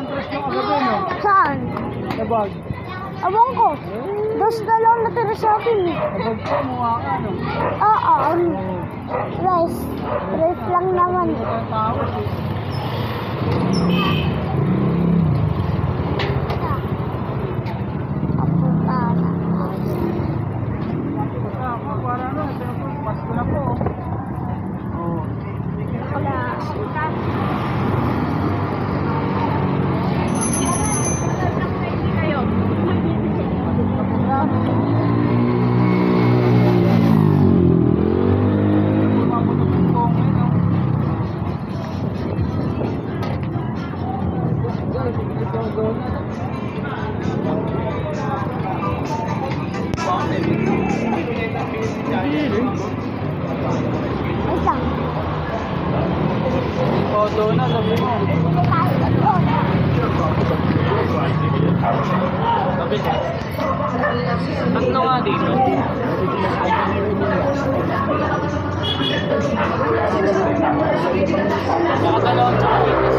matras yung agabi, no? Saan? Sa bag. Abang ko. Dos na lang natira sa akin. Sa bag ko, mukha ka, no? Oo. Rice. Rice lang naman. Hindi ka tawag, eh. Papunta na. Basta ako, para ano, Pasko na po. Oo. Wala. Isang. Donut, sabi mo. Tatlo nga dito. Nakadalawang chocolate.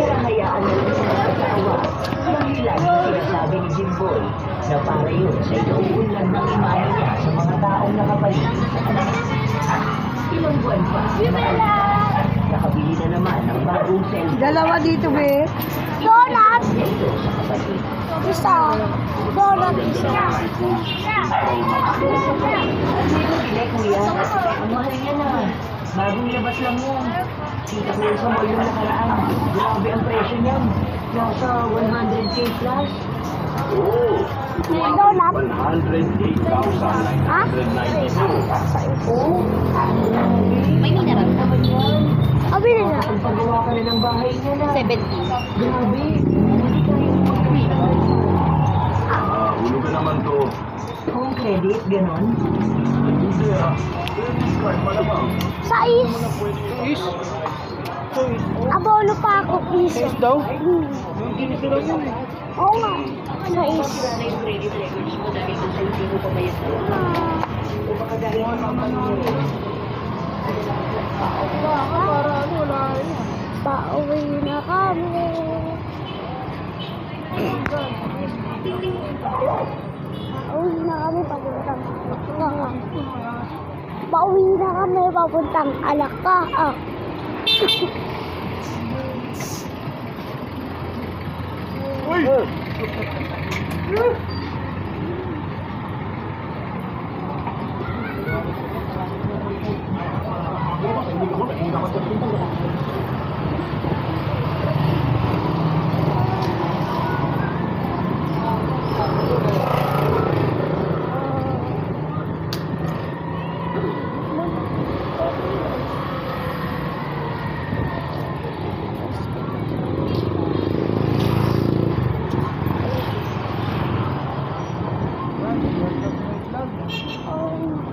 Hayaan na lang sa asawa. Dahil lagi sinasabi ni Jimboy na para yun sa inuunlad ng imahe niya sa mga taong nakapaligid sa kanya. Ilang buwan pa, nakabili na naman ng bagong cellphone. Dalawa dito, be. Donut. Ito sa kapatid. Isa. Donut. Isa. Hindi, kuya. Ang mahal niya na. Bagong labas lang yan. Kita ko yun sa mall yung nakaraan. Grabe ang presyo niyan. Nasa 100K plus. Donut. 108,992. Ha? Oo. May mineral. Naman yan. Abili na. Ang paggawa ka na ng bahay niya na. 70. Grabe. Hindi kayo mag-quit. Ulo ka naman to. Home credit, ganon. Hindi ah. Credit card pa naman. Sais. Is? Abono pa ako, please. Is daw? Hmm. Yung ginisiro yun eh. Oo nga. Sais. Sira na yung credit records mo dahil kung sa hindi mo pabayad na. O baka dahil sa mga mangyayari. Para ano, wala yun. Pauwi na kami. Pauwi na kami papuntang Pauwi na kami papuntang Alaka.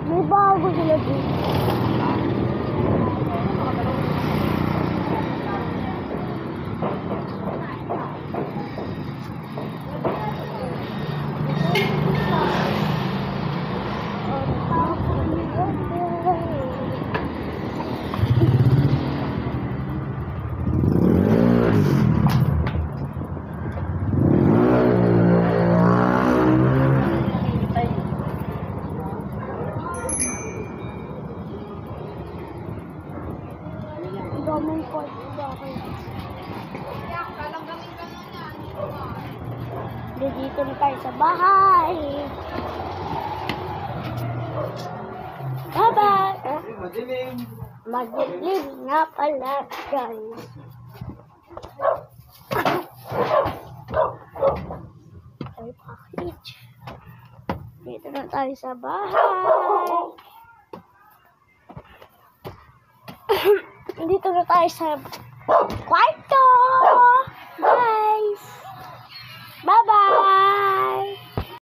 May bago sila dito. Daming court sa akin. Dito na tayo sa bahay. Bye-bye. Madilim. Madilim na pala, guys. Ay, package. Dito na tayo sa bahay. Dito na tayo sa kwarto.